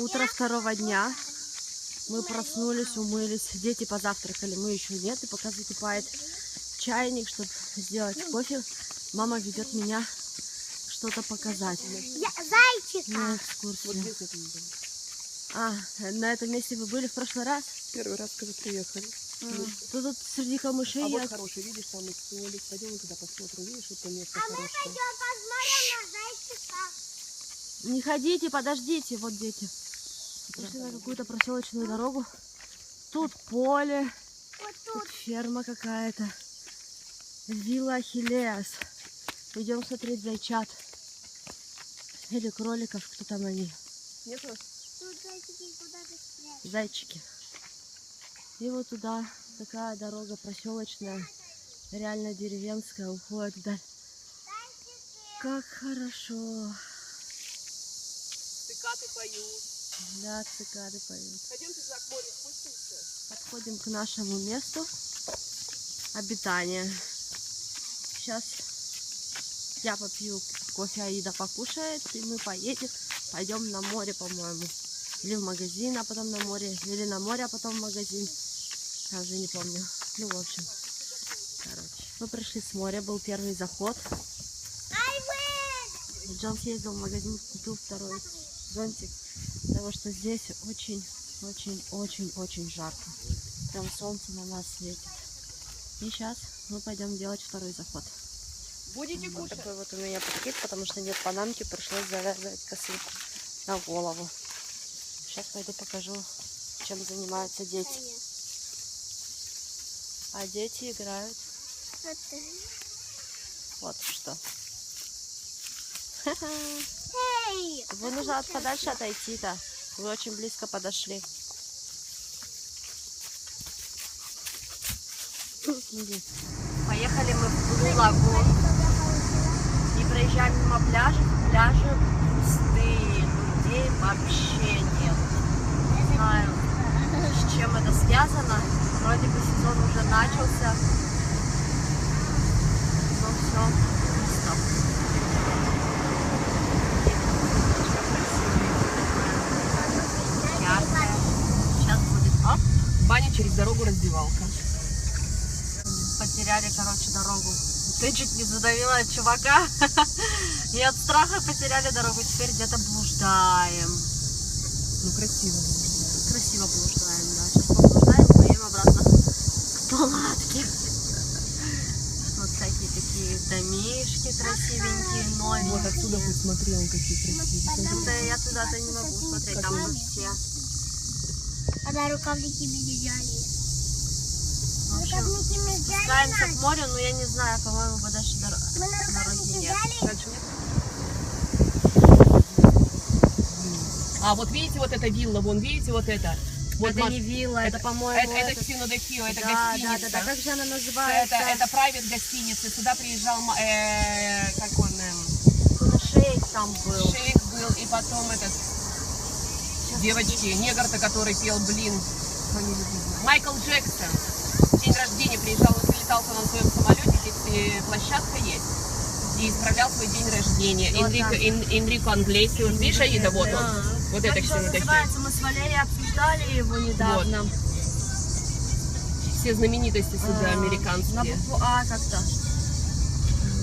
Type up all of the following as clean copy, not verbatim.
Утро второго дня. Мы проснулись, умылись. Дети позавтракали, мы еще нет. И пока закипает чайник, чтобы сделать кофе, мама ведет меня что-то показать. Зайчика. На экскурсию. На этом месте вы были в прошлый раз? Первый раз, когда приехали. Тут среди камышей. Вот хороший, видишь, там экскурсия. Пойдем туда посмотрим, видишь, это место хорошее. Пойдем посмотрим на зайчика. Не ходите, подождите. Вот дети. Пришли на какую-то проселочную дорогу. Тут поле. Вот Тут тут. ферма какая-то. Вилла Ахиллеас. Идем смотреть зайчат. Или кроликов, кто там они. Нет? Тут зайчики куда-то спрятались. Зайчики. И вот туда такая дорога проселочная, реально деревенская, уходит вдаль. Как хорошо. Цикады поют. Да, цикады поют. Пойдемте за к морю спустимся. Подходим к нашему месту обитания. Сейчас я попью кофе, Аида покушает, и мы пойдем на море, по-моему. Или в магазин, а потом на море. Или на море, а потом в магазин. Я уже не помню. Ну, в общем. Короче. Мы пришли с моря, был первый заход. Джон съездил в магазин, купил второй зонтик. Потому что здесь очень жарко. Прям солнце на нас светит. И сейчас мы пойдем делать второй заход. Будете кушать? Такой вот у меня прикид, потому что нет панамки, пришлось завязывать косынку на голову. Сейчас пойду покажу, чем занимаются дети. А дети играют вот что. Эй! Вы нужно подальше отойти-то. Вы очень близко подошли. Поехали мы в Блу-Лагу и проезжаем мимо пляжа. Пляжи пустые, людей вообще нет. Не знаю, с чем это связано. Вроде бы сезон уже начался, но все пусто. Яркая. Сейчас будет оп. Баня через дорогу, раздевалка. Потеряли, короче, дорогу. Ты чуть не задавила чувака. И от страха потеряли дорогу. Теперь где-то блуждаем. Ну, красиво. Красиво блуждаем, да. Сейчас поблуждаем, поедем обратно к палатке. Вот всякие такие домишки красивенькие, новенькие. Вот отсюда хоть смотри, он какие красивые. Я туда-то не могу смотреть, там уже все. А на рукавники взяли. В общем, спускаемся к морю, но я не знаю, по-моему, подальше Мы на рукавники нет. взяли. Дальше нет? А вот видите, вот эта вилла, вон, видите, вот это? Вот Это не вилла, это, по-моему, это Сино де Хио, это да, гостиница. да, как же она называется? Это private гостиница. Сюда приезжал, как он, Шейх там был. шейх был, и потом этот, девочки, негр-то, который пел, блин, фамилию не знаю. Майкл Джексон. В день рождения приезжал, он прилетал на своем самолете, здесь площадка есть, и исправлял свой день рождения. Вот Энрико Англесиус, видишь, Аида, вот он. Вот это Как же он Сино де Хио. называется? Мы с Валерией обсуждали его недавно. Все знаменитости сюда На американские. букву А как-то.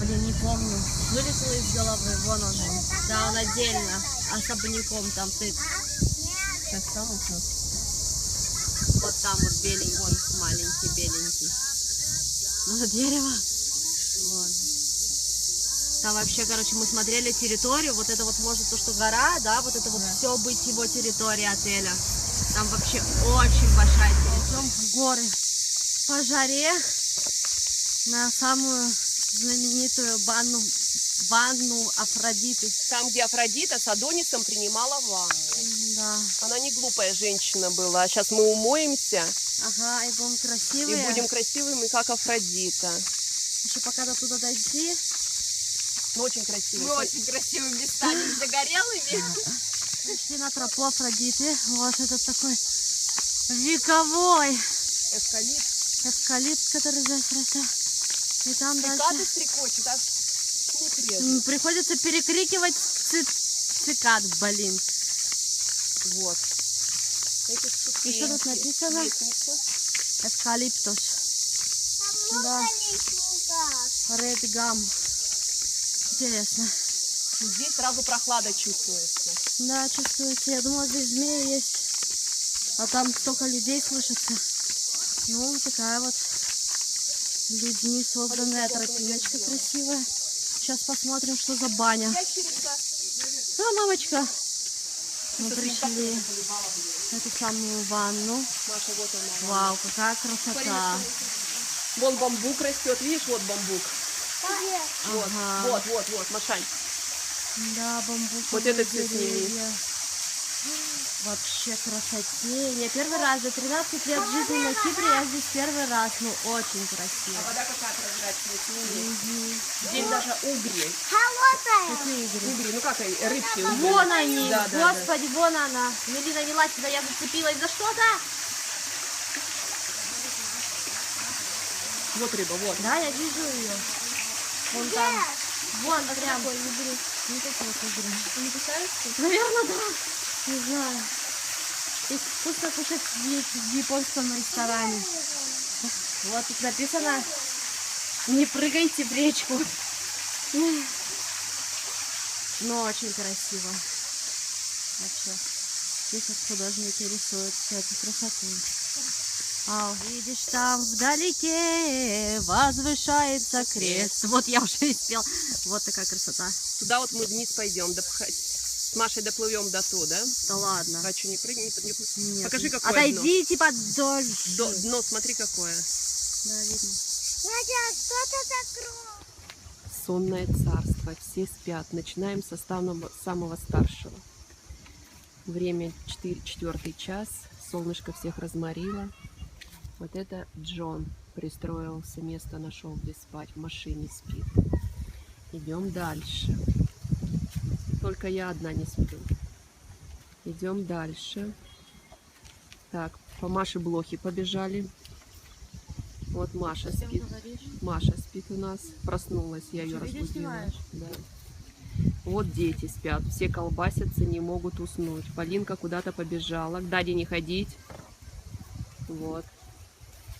Блин, не помню. Вылетело из головы. Вон он. Да, он отдельно. Особняком там стоит. Сейчас там у нас. Вот там вот беленький. Вон маленький беленький. Ну, дерево. Вон. Там вообще, короче, мы смотрели территорию. Вот это вот может то, что гора, да, вот это вот все быть его территорией отеля. Там вообще очень большая территория. Идем в горы по жаре на самую знаменитую ванну Афродиты. Там, где Афродита с Адонисом принимала ванну. Да. Она не глупая женщина была. Сейчас мы умоемся Ага, и будем красивые. и будем красивыми, как Афродита. Еще пока до туда дойти. Ну, очень красиво. Очень красивыми местами, загорелыми. Пришли на тропу Афродиты. Вот этот такой вековой эвкалипт, который здесь растет. И там Цикады дальше стрекочут, аж слух режет. приходится перекрикивать цикад, блин. Вот. Эти И что тут написано? лестница. Эвкалиптус. Там Да. много лестников. Red gum. Интересно. Здесь сразу прохлада чувствуется. Да, чувствуется. Я думала, здесь змеи есть. А там столько людей слышится. Ну, такая вот людьми созданная тропиночка красивая. Сейчас посмотрим, что за баня. Ящерица. А, мамочка. Мы пришли в эту самую ванну. Маша, вот она. Вау, какая красота. Вон бамбук растет, видишь, вот бамбук. Вот, Ага. вот, Машань. Да, бамбук. Вот это всё сними. Вообще красотень. Я первый раз за 13 лет жизни на Кипре, я здесь первый раз. Ну, очень красиво. Вода какая прозрачная, сними. Мгм. Здесь даже угри. Холодная. Какие игры? Угри, ну как рыбки. угри. Вон они! Да, да, Господи, вон она! Мелина, не лазь сюда, я зацепилась за что-то! да. Вот рыба, вот. Да, я вижу ее. Вон там. Вон прям. Не такие вот игры. Не кусаются? Наверное, да. Не знаю. Их вкусно кушать в японском ресторане. Вот тут написано: не прыгайте в речку. Но очень красиво. Вообще. Здесь вот художники рисуют всю эту красоту. А видишь, там вдалеке возвышается крест. Вот я уже испел. Вот такая красота. Туда вот мы вниз пойдем, с Машей доплывем до туда. Да ладно. А что, не прыгни? Нет. Покажи, какое Отойди, типа, вдоль. дно. Дно, смотри, какое. Да, видно. Надя, что это такое? Сонное царство, все спят. Начинаем со самого старшего. Время 4 час, солнышко всех разморило. Вот это Джон пристроился, место нашел, где спать, в машине спит. Идем дальше. Только я одна не сплю. Идем дальше. Так, по Маше блохи побежали. Вот Маша спит. Маша спит у нас. Проснулась, я ее Видео разбудила. снимаешь? Да. Вот дети спят, все колбасятся, не могут уснуть. Полинка куда-то побежала. К Даде не ходить. Вот.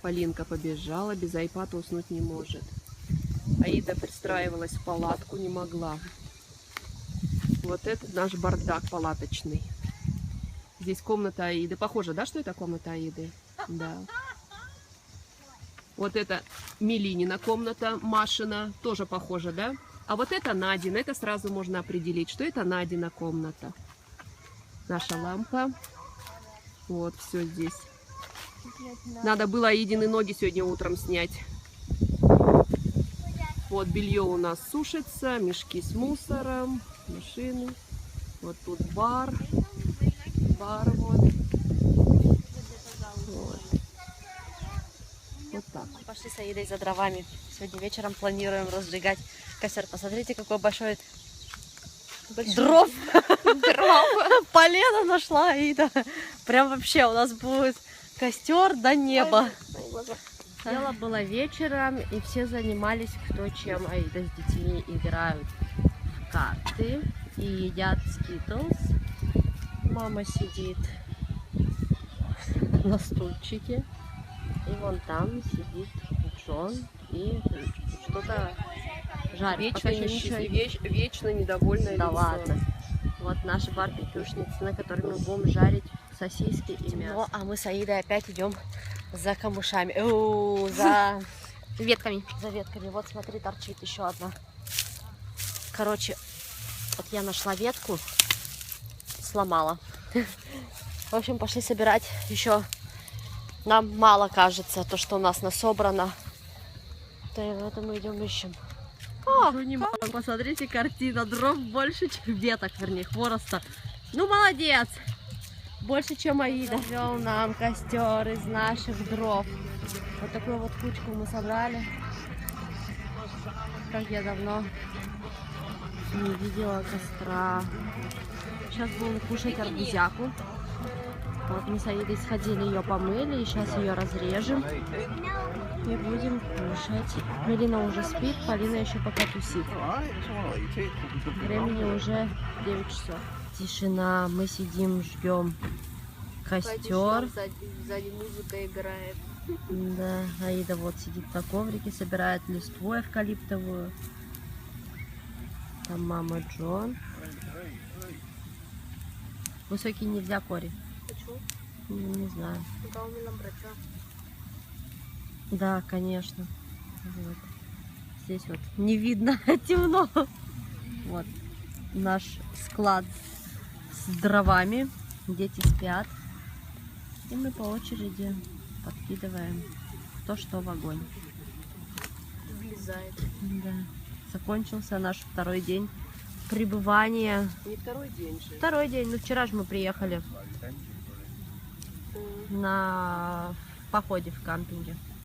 Полинка побежала, без айпада уснуть не может. Аида пристраивалась в палатку, не могла. Вот это наш бардак палаточный. Здесь комната Аиды. Похоже, да, что это комната Аиды? Да. Вот это Мелинина комната, Машина. Тоже похоже, да? А вот это Надина. Это сразу можно определить, что это Надина комната. Наша лампа. Вот, все здесь. Надо было Аидины ноги сегодня утром снять. Вот белье у нас сушится, мешки с мусором, машины. Вот тут бар. Бар вот. Вот. Вот так. Пошли с Аидой за дровами. Сегодня вечером планируем разжигать костер. Посмотрите, какой большой дров. Полено нашла Аида. Прям вообще у нас будет костер до неба. Дело было вечером, и все занимались кто чем. Аида с детьми играют в карты и едят скитлс. Мама сидит на стульчике. И вон там сидит Джон и что-то жарит. Вечно, Пока еще ничего. вечно недовольная Да лицо. ладно. Вот наши барбекюшницы, на которых мы будем жарить сосиски и мясо. А мы с Аидой опять идем за камышами. За ветками. За ветками. Вот смотри, торчит еще одна. Короче, вот я нашла ветку, сломала. В общем, пошли собирать еще. Нам мало кажется то, что у нас насобрано. Да и это мы идем ищем. Посмотрите, картина. Дров больше, чем веток, вернее, хвороста. Ну, молодец! Больше, чем Аида. Вел нам костер из наших дров. Вот такую вот кучку мы собрали. Как я давно не видела костра. Сейчас будем кушать арбузяку. Вот мы с Аидой сходили, ее помыли, и сейчас ее разрежем и будем кушать. Мелина уже спит, Полина еще пока тусит. Времени уже 9 часов. Тишина. Мы сидим, ждем костер. Сзади музыка играет. Да, Аида вот сидит на коврике, собирает листву эвкалиптовую. Там мама Джон. Высокий нельзя, Кори. Почему? Не знаю. Пока у меня братья. Да, конечно. Вот. Здесь вот не видно, темно. Вот наш склад с дровами. Дети спят. И мы по очереди подкидываем то, что в огонь. Влезает. Да. Закончился наш второй день пребывания. Не второй день же. Второй день. Ну, вчера же мы приехали на походе в кампинге.